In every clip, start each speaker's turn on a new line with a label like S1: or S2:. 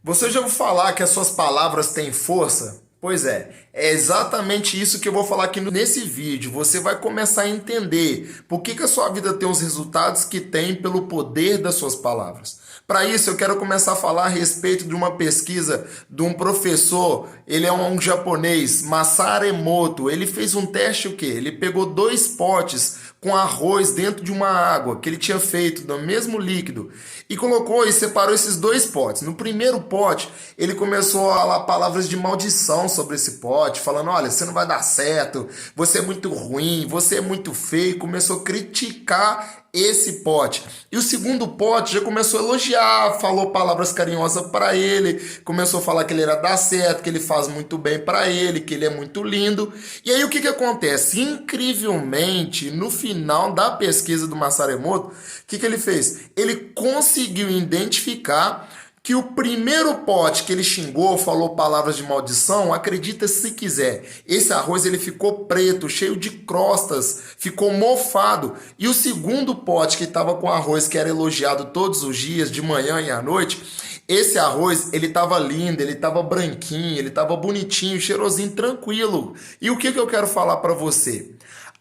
S1: Você já ouviu falar que as suas palavras têm força? Pois é exatamente isso que eu vou falar aqui nesse vídeo. Você vai começar a entender por que a sua vida tem os resultados que tem pelo poder das suas palavras. Para isso, eu quero começar a falar a respeito de uma pesquisa de um professor, ele é um japonês, Masaru Emoto. Ele fez um teste o quê? Ele pegou 2 potes com arroz dentro de uma água que ele tinha feito do mesmo líquido e colocou e separou esses 2 potes. No primeiro pote, ele começou a falar palavras de maldição sobre esse pote, falando: olha, você não vai dar certo, você é muito ruim, você é muito feio. Começou a criticar esse pote. E o segundo pote já começou a elogiar, falou palavras carinhosas para ele, começou a falar que ele era dar certo, que ele faz muito bem para ele, que ele é muito lindo. E aí o que acontece? Incrivelmente, no final da pesquisa do Masaru Emoto, o que ele fez? Ele conseguiu identificar que o primeiro pote que ele xingou, falou palavras de maldição, acredita se quiser, esse arroz ele ficou preto, cheio de crostas, ficou mofado. E o segundo pote que estava com arroz, que era elogiado todos os dias, de manhã e à noite, esse arroz, ele estava lindo, ele estava branquinho, ele estava bonitinho, cheirosinho, tranquilo. E o que eu quero falar para você?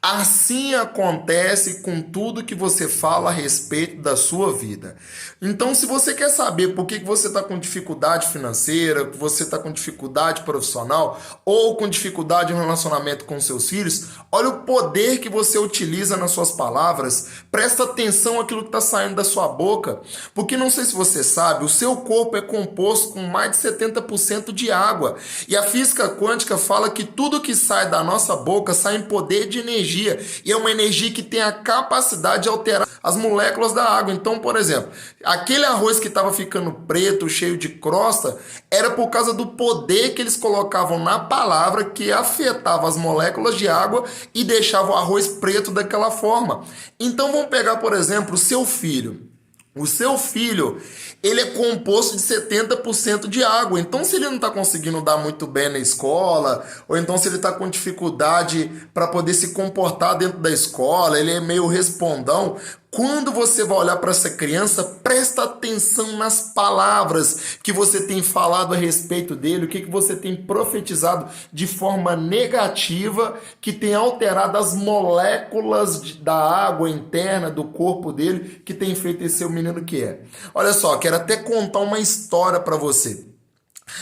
S1: Assim acontece com tudo que você fala a respeito da sua vida. Então, se você quer saber por que você está com dificuldade financeira, que você está com dificuldade profissional ou com dificuldade no relacionamento com seus filhos, olha o poder que você utiliza nas suas palavras. Presta atenção àquilo que está saindo da sua boca, porque não sei se você sabe, o seu corpo é composto com mais de 70% de água. E a física quântica fala que tudo que sai da nossa boca sai em poder de energia. E é uma energia que tem a capacidade de alterar as moléculas da água. Então, por exemplo, aquele arroz que estava ficando preto, cheio de crosta, era por causa do poder que eles colocavam na palavra, que afetava as moléculas de água e deixava o arroz preto daquela forma. Então, vamos pegar, por exemplo, o seu filho. O seu filho, ele é composto de 70% de água. Então, se ele não está conseguindo dar muito bem na escola, ou então se ele está com dificuldade para poder se comportar dentro da escola, ele é meio respondão, quando você vai olhar para essa criança, presta atenção nas palavras que você tem falado a respeito dele, o que você tem profetizado de forma negativa, que tem alterado as moléculas da água interna do corpo dele, que tem feito esse seu menino que é. Olha só, quero até contar uma história para você.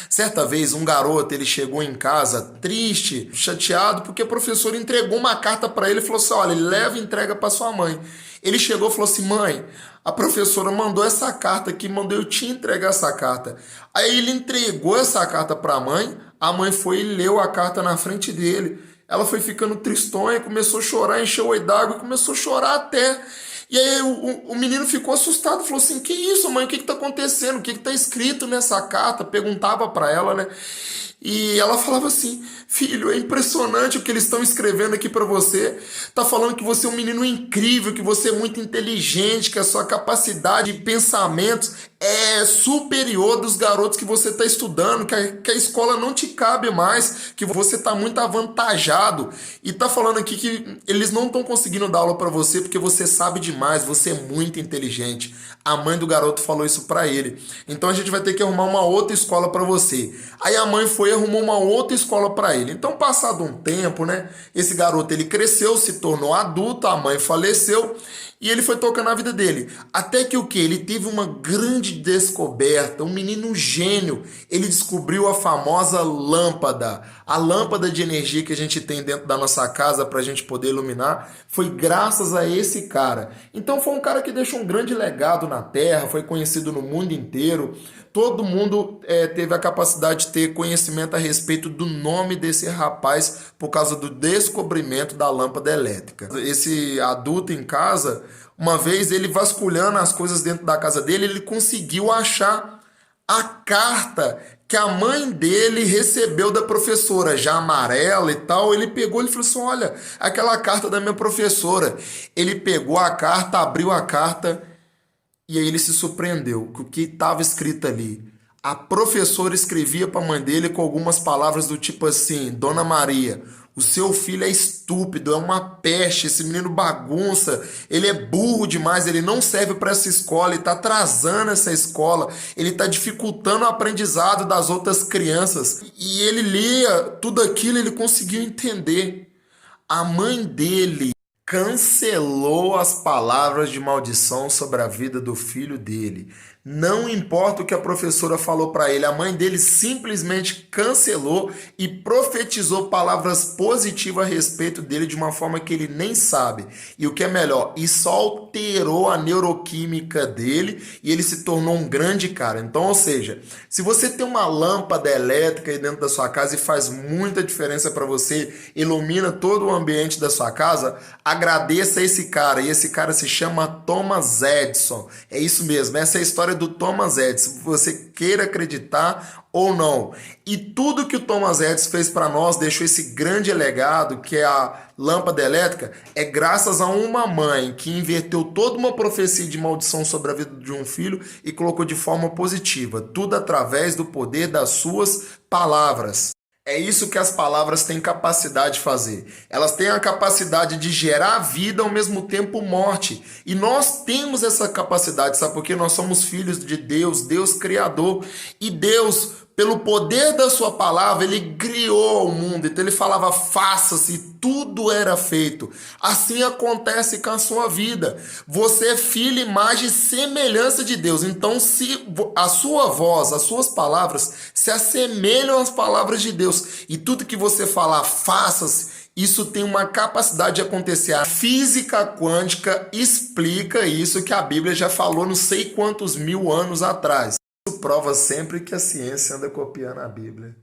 S1: Certa vez, um garoto, ele chegou em casa triste, chateado, porque o professor entregou uma carta para ele e falou assim: olha, leva e entrega para sua mãe. Ele chegou e falou assim: mãe, a professora mandou essa carta aqui, mandou eu te entregar essa carta. Aí ele entregou essa carta para a mãe foi e leu a carta na frente dele. Ela foi ficando tristonha, começou a chorar, encheu o olho d'água e começou a chorar até. E aí o menino ficou assustado, falou assim: que isso, mãe, o que está acontecendo? O que está escrito nessa carta? Perguntava para ela, né? E ela falava assim: filho, é impressionante o que eles estão escrevendo aqui para você. Tá falando que você é um menino incrível, que você é muito inteligente, que a sua capacidade de pensamentos é superior dos garotos que você está estudando, que a escola não te cabe mais, que você está muito avantajado. E tá falando aqui que eles não estão conseguindo dar aula para você porque você sabe demais, você é muito inteligente. A mãe do garoto falou isso para ele. Então a gente vai ter que arrumar uma outra escola para você. Aí a mãe foi e arrumou uma outra escola para ele. Então, passado um tempo, né, esse garoto ele cresceu, se tornou adulto, a mãe faleceu e ele foi tocando a vida dele. Até que o quê? Ele teve uma grande descoberta, um menino gênio. Ele descobriu a famosa lâmpada. A lâmpada de energia que a gente tem dentro da nossa casa para a gente poder iluminar foi graças a esse cara. Então foi um cara que deixou um grande legado na Terra, foi conhecido no mundo inteiro. Todo mundo teve a capacidade de ter conhecimento a respeito do nome desse rapaz por causa do descobrimento da lâmpada elétrica. Esse adulto em casa, uma vez ele vasculhando as coisas dentro da casa dele, ele conseguiu achar a carta que a mãe dele recebeu da professora, já amarela e tal. Ele pegou e falou assim: olha, aquela carta da minha professora. Ele pegou a carta, abriu a carta. E aí ele se surpreendeu com o que estava escrito ali. A professora escrevia para a mãe dele com algumas palavras do tipo assim: Dona Maria, o seu filho é estúpido, é uma peste, esse menino bagunça, ele é burro demais, ele não serve para essa escola, ele está atrasando essa escola, ele está dificultando o aprendizado das outras crianças. E ele lia tudo aquilo, ele conseguiu entender. A mãe dele cancelou as palavras de maldição sobre a vida do filho dele. Não importa o que a professora falou para ele, a mãe dele simplesmente cancelou e profetizou palavras positivas a respeito dele de uma forma que ele nem sabe. E o que é melhor, isso alterou a neuroquímica dele e ele se tornou um grande cara. Então, ou seja, se você tem uma lâmpada elétrica aí dentro da sua casa e faz muita diferença para você, ilumina todo o ambiente da sua casa, agradeça esse cara. E esse cara se chama Thomas Edison. É isso mesmo, essa é a história do Thomas Edison, você queira acreditar ou não. E tudo que o Thomas Edison fez para nós, deixou esse grande legado, que é a lâmpada elétrica, é graças a uma mãe que inverteu toda uma profecia de maldição sobre a vida de um filho e colocou de forma positiva. Tudo através do poder das suas palavras. É isso que as palavras têm capacidade de fazer. Elas têm a capacidade de gerar vida ao mesmo tempo morte. E nós temos essa capacidade, sabe? Porque nós somos filhos de Deus, Deus Criador. E Deus, pelo poder da sua palavra, ele criou o mundo. Então ele falava, faça-se, tudo era feito. Assim acontece com a sua vida. Você é filho, imagem e semelhança de Deus. Então se a sua voz, as suas palavras se assemelham às palavras de Deus, e tudo que você falar, faça-se, isso tem uma capacidade de acontecer. A física quântica explica isso, que a Bíblia já falou não sei quantos mil anos atrás. Isso prova sempre que a ciência anda copiando a Bíblia.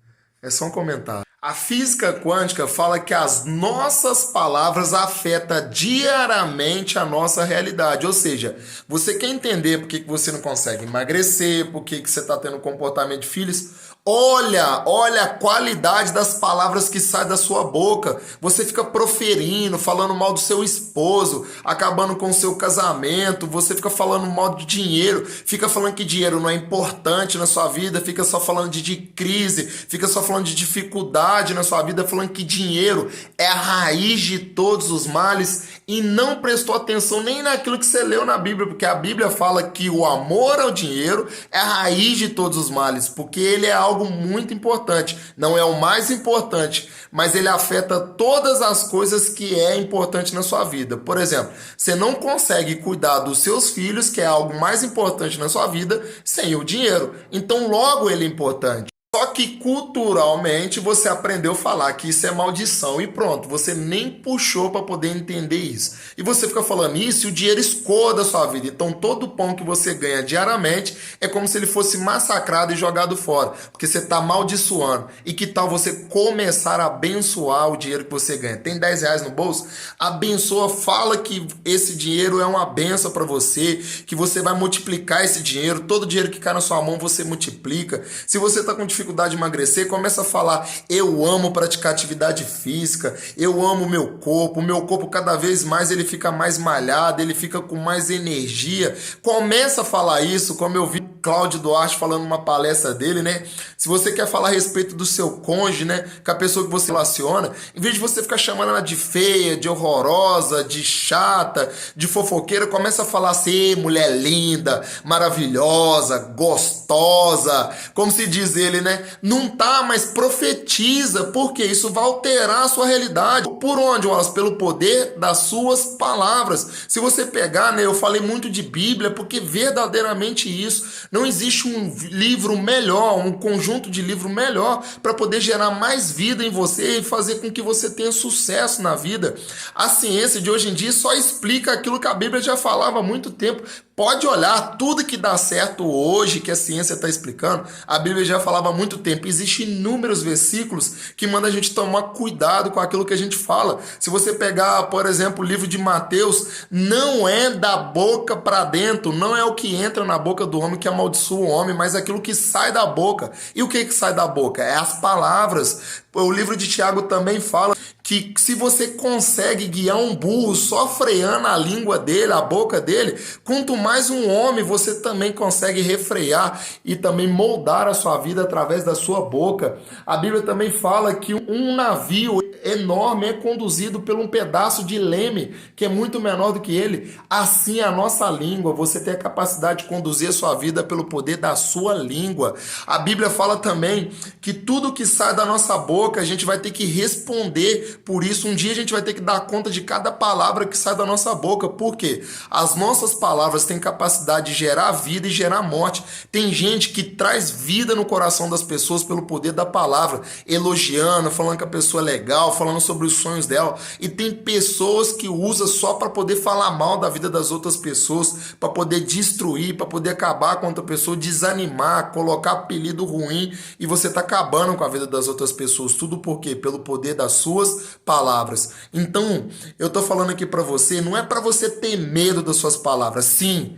S1: É só um comentário. A física quântica fala que as nossas palavras afetam diariamente a nossa realidade. Ou seja, você quer entender por que você não consegue emagrecer, por que você está tendo comportamento de filhos? Olha a qualidade das palavras que saem da sua boca. Você fica proferindo, falando mal do seu esposo, acabando com o seu casamento, você fica falando mal de dinheiro, fica falando que dinheiro não é importante na sua vida, fica só falando de crise, fica só falando de dificuldade na sua vida, falando que dinheiro é a raiz de todos os males e não prestou atenção nem naquilo que você leu na Bíblia, porque a Bíblia fala que o amor ao dinheiro é a raiz de todos os males, porque ele é algo muito importante, não é o mais importante, mas ele afeta todas as coisas que é importante na sua vida. Por exemplo, você não consegue cuidar dos seus filhos, que é algo mais importante na sua vida, sem o dinheiro. Então logo ele é importante. Só que culturalmente você aprendeu a falar que isso é maldição e pronto, você nem puxou para poder entender isso. E você fica falando isso e o dinheiro escoa da sua vida. Então todo pão que você ganha diariamente é como se ele fosse massacrado e jogado fora, porque você está amaldiçoando. E que tal você começar a abençoar o dinheiro que você ganha? Tem 10 reais no bolso? Abençoa, fala que esse dinheiro é uma benção para você, que você vai multiplicar esse dinheiro, todo dinheiro que cai na sua mão você multiplica. Se você está com dificuldade de emagrecer, começa a falar, eu amo praticar atividade física, eu amo o meu corpo cada vez mais ele fica mais malhado, ele fica com mais energia. Começa a falar isso, como eu vi Cláudio Duarte falando numa palestra dele, né? Se você quer falar a respeito do seu cônjuge, né? Com a pessoa que você relaciona, em vez de você ficar chamando ela de feia, de horrorosa, de chata, de fofoqueira, começa a falar assim, mulher linda, maravilhosa, gostosa, como se diz ele, né? Não tá, mas profetiza, porque isso vai alterar a sua realidade. Por onde, Wallace? Pelo poder das suas palavras. Se você pegar, né? Eu falei muito de Bíblia, porque verdadeiramente isso. Não existe um livro melhor, um conjunto de livro melhor para poder gerar mais vida em você e fazer com que você tenha sucesso na vida. A ciência de hoje em dia só explica aquilo que a Bíblia já falava há muito tempo. Pode olhar, tudo que dá certo hoje, que a ciência está explicando, a Bíblia já falava há muito tempo. Existem inúmeros versículos que mandam a gente tomar cuidado com aquilo que a gente fala. Se você pegar, por exemplo, o livro de Mateus, não é da boca para dentro, não é o que entra na boca do homem que amaldiçoa o homem, mas aquilo que sai da boca. E o que sai da boca? É as palavras. O livro de Tiago também fala que se você consegue guiar um burro só freando a língua dele, a boca dele, quanto mais um homem você também consegue refrear e também moldar a sua vida através da sua boca. A Bíblia também fala que um navio enorme é conduzido por um pedaço de leme que é muito menor do que ele. Assim a nossa língua, você tem a capacidade de conduzir a sua vida pelo poder da sua língua. A Bíblia fala também que tudo que sai da nossa boca a gente vai ter que responder. Por isso, um dia a gente vai ter que dar conta de cada palavra que sai da nossa boca. Por quê? As nossas palavras têm capacidade de gerar vida e gerar morte. Tem gente que traz vida no coração das pessoas pelo poder da palavra, elogiando, falando que a pessoa é legal, falando sobre os sonhos dela. E tem pessoas que usam só para poder falar mal da vida das outras pessoas, para poder destruir, para poder acabar com outra pessoa, desanimar, colocar apelido ruim, e você está acabando com a vida das outras pessoas. Tudo por quê? Pelo poder das suas palavras. Então, eu tô falando aqui para você, não é para você ter medo das suas palavras. Sim,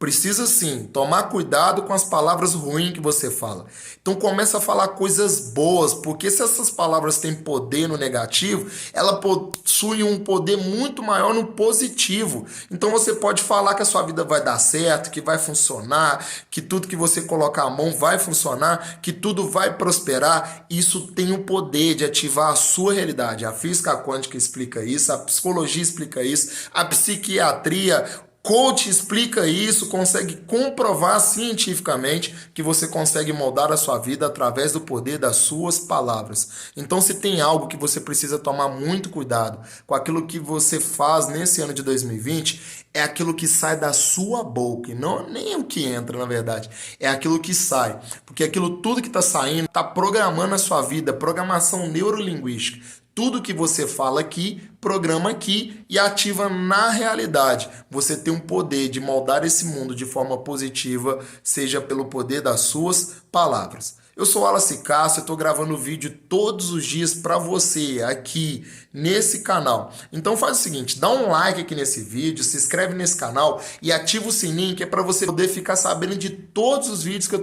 S1: precisa sim tomar cuidado com as palavras ruins que você fala. Então começa a falar coisas boas, porque se essas palavras têm poder no negativo, ela possui um poder muito maior no positivo. Então você pode falar que a sua vida vai dar certo, que vai funcionar, que tudo que você colocar a mão vai funcionar, que tudo vai prosperar. Isso tem o poder de ativar a sua realidade. A física quântica explica isso, a psicologia explica isso, a psiquiatria, coach explica isso, consegue comprovar cientificamente que você consegue moldar a sua vida através do poder das suas palavras. Então, se tem algo que você precisa tomar muito cuidado com aquilo que você faz nesse ano de 2020, é aquilo que sai da sua boca, e não nem o que entra, na verdade, é aquilo que sai, porque aquilo tudo que está saindo está programando a sua vida, programação neurolinguística. Tudo que você fala aqui, programa aqui e ativa na realidade. Você tem um poder de moldar esse mundo de forma positiva, seja pelo poder das suas palavras. Eu sou Wallace Castro, eu estou gravando vídeo todos os dias para você aqui nesse canal. Então faz o seguinte, dá um like aqui nesse vídeo, se inscreve nesse canal e ativa o sininho que é para você poder ficar sabendo de todos os vídeos que eu